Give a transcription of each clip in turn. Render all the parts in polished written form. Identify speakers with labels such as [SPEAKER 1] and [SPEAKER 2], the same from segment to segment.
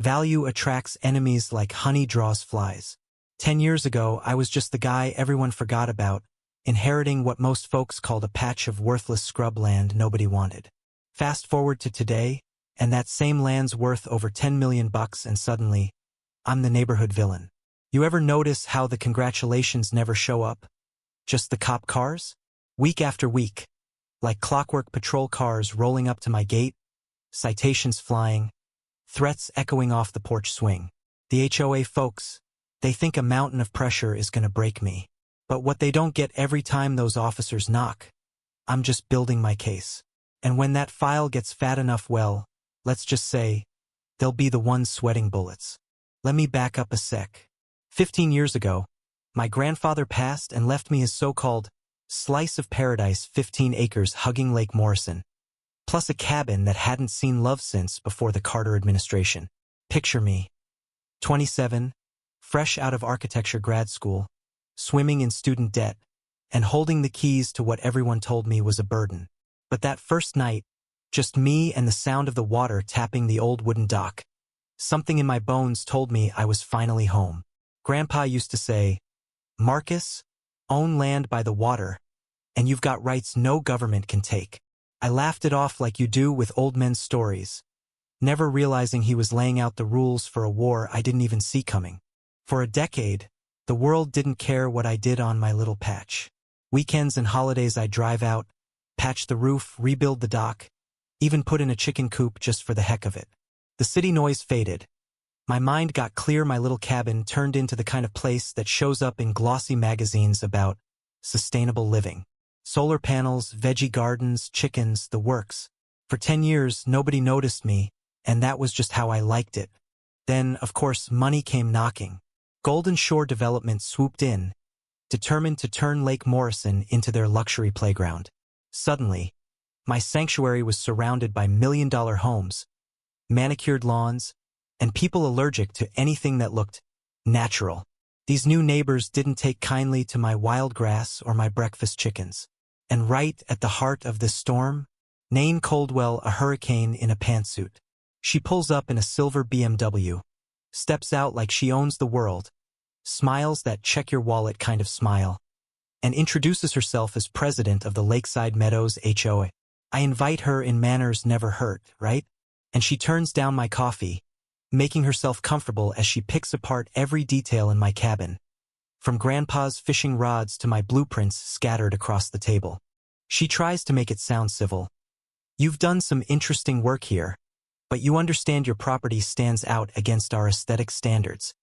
[SPEAKER 1] Value attracts enemies like honey draws flies. 10 years ago, I was just the guy everyone forgot about, inheriting what most folks called a patch of worthless scrub land nobody wanted. Fast forward to today, and that same land's worth over 10 million bucks, and suddenly, I'm the neighborhood villain. You ever notice how the congratulations never show up? Just the cop cars? Week after week. Like clockwork patrol cars rolling up to my gate, citations flying, threats echoing off the porch swing. The HOA folks, they think a mountain of pressure is gonna break me. But what they don't get every time those officers knock, I'm just building my case. And when that file gets fat enough, well, let's just say, they'll be the ones sweating bullets. Let me back up a sec. 15 years ago, my grandfather passed and left me his so-called slice of paradise, 15 acres hugging Lake Morrison, plus a cabin that hadn't seen love since before the Carter administration. Picture me, 27, fresh out of architecture grad school, swimming in student debt, and holding the keys to what everyone told me was a burden. But that first night, just me and the sound of the water tapping the old wooden dock, something in my bones told me I was finally home. Grandpa used to say, "Marcus, own land by the water, and you've got rights no government can take." I laughed it off like you do with old men's stories, never realizing he was laying out the rules for a war I didn't even see coming. For a decade, the world didn't care what I did on my little patch. Weekends and holidays I'd drive out, patch the roof, rebuild the dock, even put in a chicken coop just for the heck of it. The city noise faded. My mind got clear. My little cabin turned into the kind of place that shows up in glossy magazines about sustainable living. Solar panels, veggie gardens, chickens, the works. For 10 years, nobody noticed me, and that was just how I liked it. Then, of course, money came knocking. Golden Shore Development swooped in, determined to turn Lake Morrison into their luxury playground. Suddenly, my sanctuary was surrounded by million-dollar homes, manicured lawns, and people allergic to anything that looked natural. These new neighbors didn't take kindly to my wild grass or my breakfast chickens. And right at the heart of this storm, Nain Coldwell, a hurricane in a pantsuit. She pulls up in a silver BMW, steps out like she owns the world, smiles that check-your-wallet kind of smile, and introduces herself as president of the Lakeside Meadows HOA. I invite her in manners never hurt, right? And she turns down my coffee, making herself comfortable as she picks apart every detail in my cabin, from Grandpa's fishing rods to my blueprints scattered across the table. She tries to make it sound civil. "You've done some interesting work here, but you understand your property stands out against our aesthetic standards.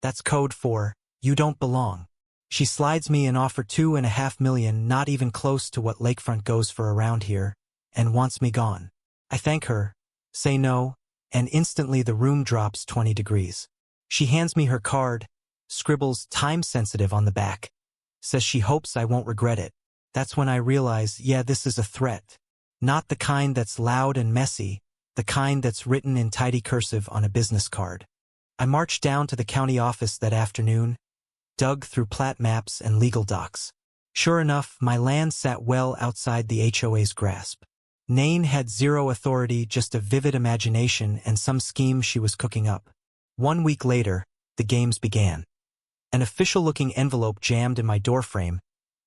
[SPEAKER 1] That's code for, you don't belong." She slides me an offer $2.5 million, not even close to what lakefront goes for around here, and wants me gone. I thank her, say no, and instantly the room drops 20 degrees. She hands me her card, scribbles time-sensitive on the back, says she hopes I won't regret it. That's when I realize, yeah, this is a threat. Not the kind that's loud and messy, the kind that's written in tidy cursive on a business card. I marched down to the county office that afternoon, dug through plat maps and legal docs. Sure enough, my land sat well outside the HOA's grasp. Nain had zero authority, just a vivid imagination and some scheme she was cooking up. 1 week later, the games began. An official-looking envelope jammed in my doorframe,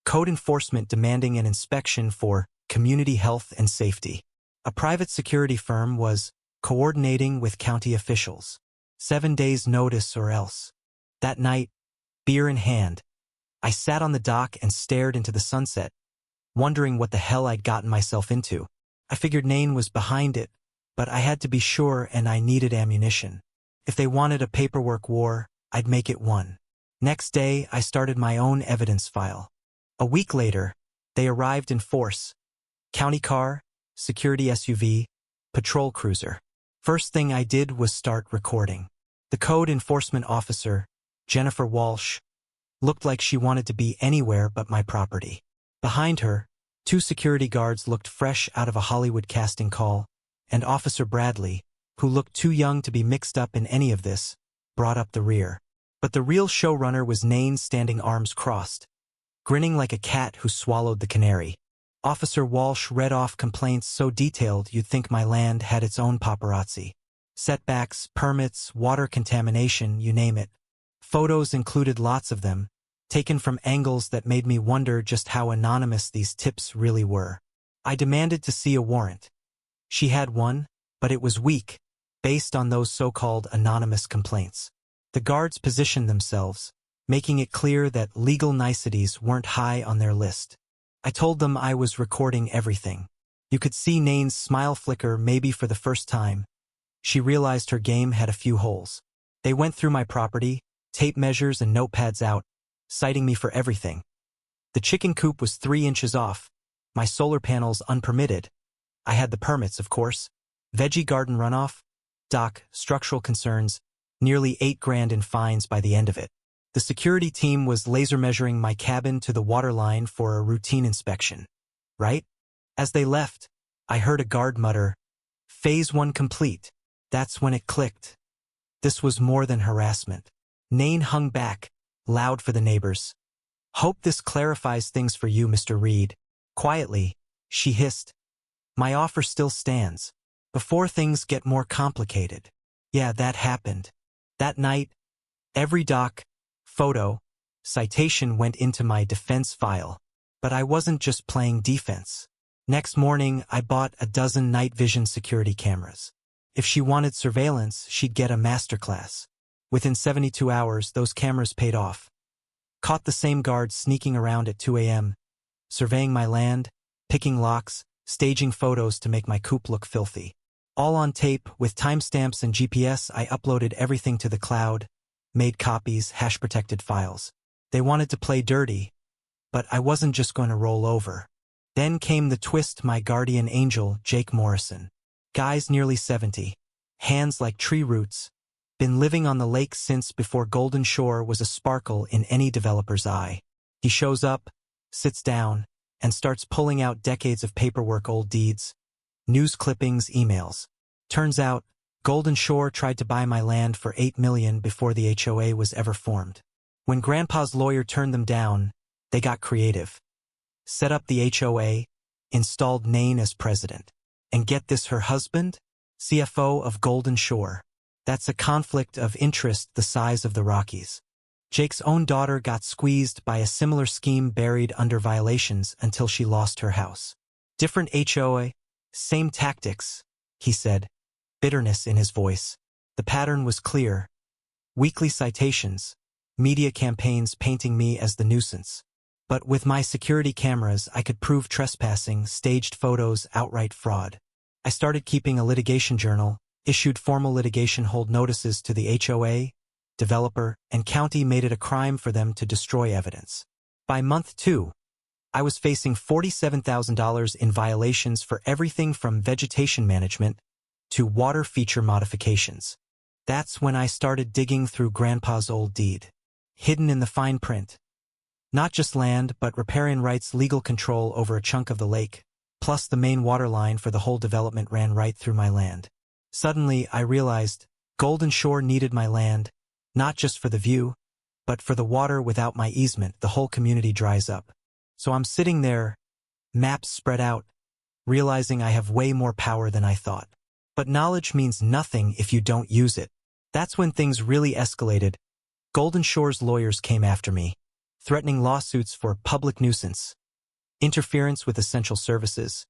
[SPEAKER 1] code enforcement demanding an inspection for community health and safety. A private security firm was coordinating with county officials. 7 days notice or else. That night, beer in hand, I sat on the dock and stared into the sunset, wondering what the hell I'd gotten myself into. I figured Nain was behind it, but I had to be sure, and I needed ammunition. If they wanted a paperwork war, I'd make it one. Next day, I started my own evidence file. A week later, they arrived in force. County car, security SUV, patrol cruiser. First thing I did was start recording. The code enforcement officer, Jennifer Walsh, looked like she wanted to be anywhere but my property. Behind her, 2 security guards looked fresh out of a Hollywood casting call, and Officer Bradley, who looked too young to be mixed up in any of this, brought up the rear. But the real showrunner was Nain, standing arms crossed, grinning like a cat who swallowed the canary. Officer Walsh read off complaints so detailed you'd think my land had its own paparazzi. Setbacks, permits, water contamination, you name it. Photos included lots of them, taken from angles that made me wonder just how anonymous these tips really were. I demanded to see a warrant. She had one, but it was weak, based on those so-called anonymous complaints. The guards positioned themselves, making it clear that legal niceties weren't high on their list. I told them I was recording everything. You could see Nain's smile flicker maybe for the first time. She realized her game had a few holes. They went through my property, tape measures and notepads out, citing me for everything. The chicken coop was 3 inches off, my solar panels unpermitted. I had the permits, of course. Veggie garden runoff, dock, structural concerns, nearly $8 grand in fines by the end of it. The security team was laser measuring my cabin to the water line for a routine inspection. Right? As they left, I heard a guard mutter, "Phase 1 complete." That's when it clicked. This was more than harassment. Nain hung back, loud for the neighbors. "Hope this clarifies things for you, Mr. Reed." Quietly, she hissed, "My offer still stands. Before things get more complicated." Yeah, that happened. That night, every doc, photo, citation went into my defense file. But I wasn't just playing defense. Next morning, I bought a dozen night vision security cameras. If she wanted surveillance, she'd get a masterclass. Within 72 hours, those cameras paid off. Caught the same guards sneaking around at 2 a.m., surveying my land, picking locks, staging photos to make my coop look filthy. All on tape, with timestamps and GPS. I uploaded everything to the cloud, made copies, hash-protected files. They wanted to play dirty, but I wasn't just going to roll over. Then came the twist. My guardian angel, Jake Morrison. Guy's nearly 70. Hands like tree roots. Been living on the lake since before Golden Shore was a sparkle in any developer's eye. He shows up, sits down, and starts pulling out decades of paperwork, old deeds, news clippings, emails. Turns out, Golden Shore tried to buy my land for $8 million before the HOA was ever formed. When Grandpa's lawyer turned them down, they got creative. Set up the HOA, installed Nain as president. And get this, her husband? CFO of Golden Shore. That's a conflict of interest the size of the Rockies. Jake's own daughter got squeezed by a similar scheme buried under violations until she lost her house. Different HOA, same tactics, he said, bitterness in his voice. The pattern was clear. Weekly citations, media campaigns painting me as the nuisance. But with my security cameras, I could prove trespassing, staged photos, outright fraud. I started keeping a litigation journal, issued formal litigation hold notices to the HOA, developer, and county. Made it a crime for them to destroy evidence. By month 2, I was facing $47,000 in violations for everything from vegetation management to water feature modifications. That's when I started digging through Grandpa's old deed. Hidden in the fine print. Not just land, but riparian rights, legal control over a chunk of the lake, plus the main water line for the whole development ran right through my land. Suddenly, I realized Golden Shore needed my land, not just for the view, but for the water. Without my easement, the whole community dries up. So I'm sitting there, maps spread out, realizing I have way more power than I thought. But knowledge means nothing if you don't use it. That's when things really escalated. Golden Shore's lawyers came after me, threatening lawsuits for public nuisance, interference with essential services.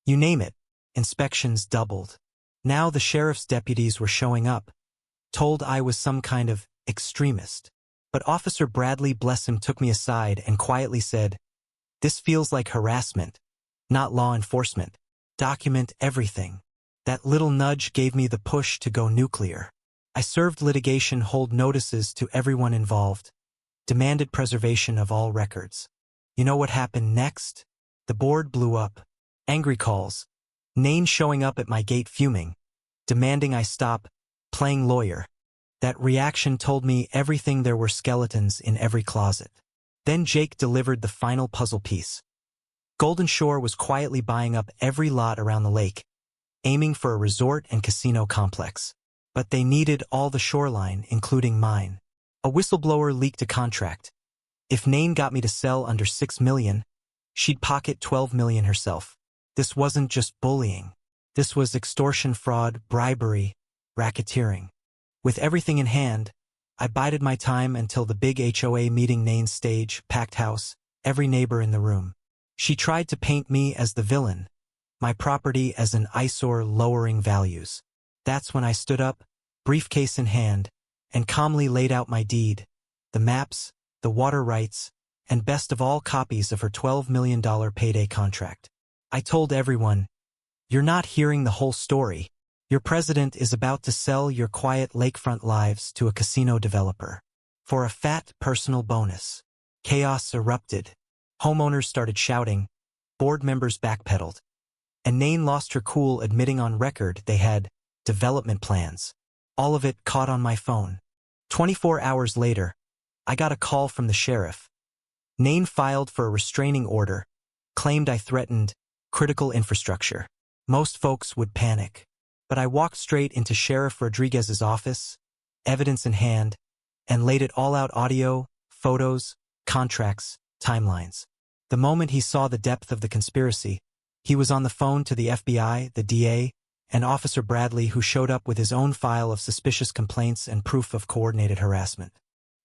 [SPEAKER 1] You name it, inspections doubled. Now the sheriff's deputies were showing up, told I was some kind of extremist. But Officer Bradley, bless him, took me aside and quietly said, "This feels like harassment, not law enforcement. Document everything." That little nudge gave me the push to go nuclear. I served litigation hold notices to everyone involved, demanded preservation of all records. You know what happened next? The board blew up. Angry calls. Nain showing up at my gate fuming, demanding I stop playing lawyer. That reaction told me everything. There were skeletons in every closet. Then Jake delivered the final puzzle piece. Golden Shore was quietly buying up every lot around the lake, aiming for a resort and casino complex. But they needed all the shoreline, including mine. A whistleblower leaked a contract. If Nain got me to sell under $6 million, she'd pocket $12 million herself. This wasn't just bullying. This was extortion, fraud, bribery, racketeering. With everything in hand, I bided my time until the big HOA meeting main stage, packed house, every neighbor in the room. She tried to paint me as the villain, my property as an eyesore lowering values. That's when I stood up, briefcase in hand, and calmly laid out my deed, the maps, the water rights, and best of all copies of her $12 million payday contract. I told everyone, "You're not hearing the whole story. Your president is about to sell your quiet lakefront lives to a casino developer. For a fat personal bonus." Chaos erupted. Homeowners started shouting. Board members backpedaled. And Nain lost her cool, admitting on record they had development plans. All of it caught on my phone. 24 hours later, I got a call from the sheriff. Nain filed for a restraining order, claimed I threatened critical infrastructure. Most folks would panic. But I walked straight into Sheriff Rodriguez's office, evidence in hand, and laid it all out: audio, photos, contracts, timelines. The moment he saw the depth of the conspiracy, he was on the phone to the FBI, the DA, and Officer Bradley, who showed up with his own file of suspicious complaints and proof of coordinated harassment.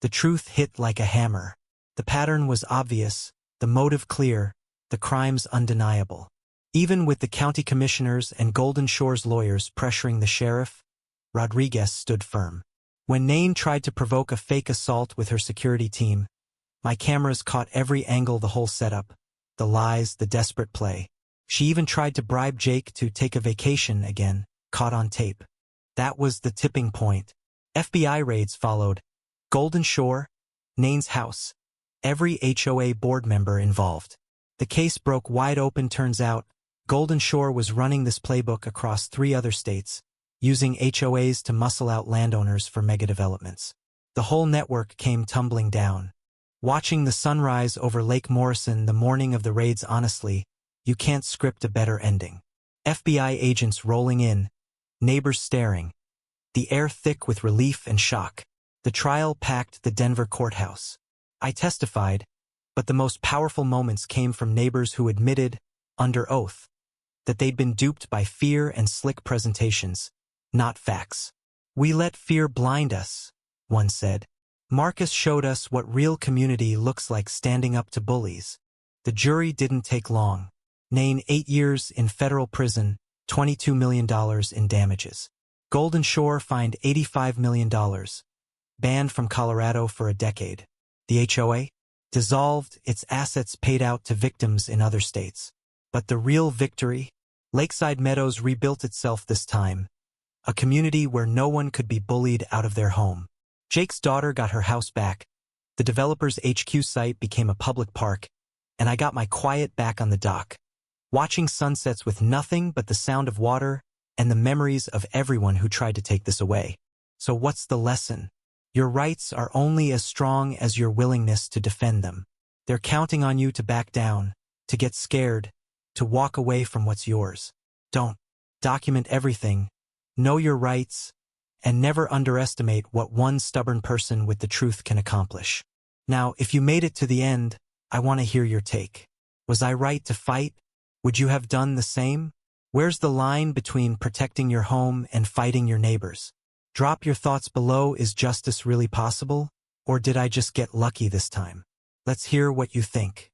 [SPEAKER 1] The truth hit like a hammer. The pattern was obvious, the motive clear, the crimes undeniable. Even with the county commissioners and Golden Shore's lawyers pressuring the sheriff, Rodriguez stood firm. When Nain tried to provoke a fake assault with her security team, my cameras caught every angle, the whole setup, the lies, the desperate play. She even tried to bribe Jake to take a vacation again, caught on tape. That was the tipping point. FBI raids followed. Golden Shore, Nain's house, every HOA board member involved. The case broke wide open. Turns out, Golden Shore was running this playbook across 3 other states, using HOAs to muscle out landowners for megadevelopments. The whole network came tumbling down. Watching the sunrise over Lake Morrison the morning of the raids, honestly, you can't script a better ending. FBI agents rolling in, neighbors staring, the air thick with relief and shock. The trial packed the Denver courthouse. I testified, but the most powerful moments came from neighbors who admitted, under oath, that they'd been duped by fear and slick presentations, not facts. "We let fear blind us," one said. "Marcus showed us what real community looks like, standing up to bullies." The jury didn't take long. Nain 8 years in federal prison, $22 million in damages. Golden Shore fined $85 million. Banned from Colorado for a decade. The HOA? Dissolved, its assets paid out to victims in other states. But the real victory? Lakeside Meadows rebuilt itself this time. A community where no one could be bullied out of their home. Jake's daughter got her house back. The developer's HQ site became a public park, and I got my quiet back on the dock. Watching sunsets with nothing but the sound of water and the memories of everyone who tried to take this away. So what's the lesson? Your rights are only as strong as your willingness to defend them. They're counting on you to back down, to get scared, to walk away from what's yours. Don't. Document everything, know your rights, and never underestimate what one stubborn person with the truth can accomplish. Now, if you made it to the end, I want to hear your take. Was I right to fight? Would you have done the same? Where's the line between protecting your home and fighting your neighbors? Drop your thoughts below. Is justice really possible? Or did I just get lucky this time? Let's hear what you think.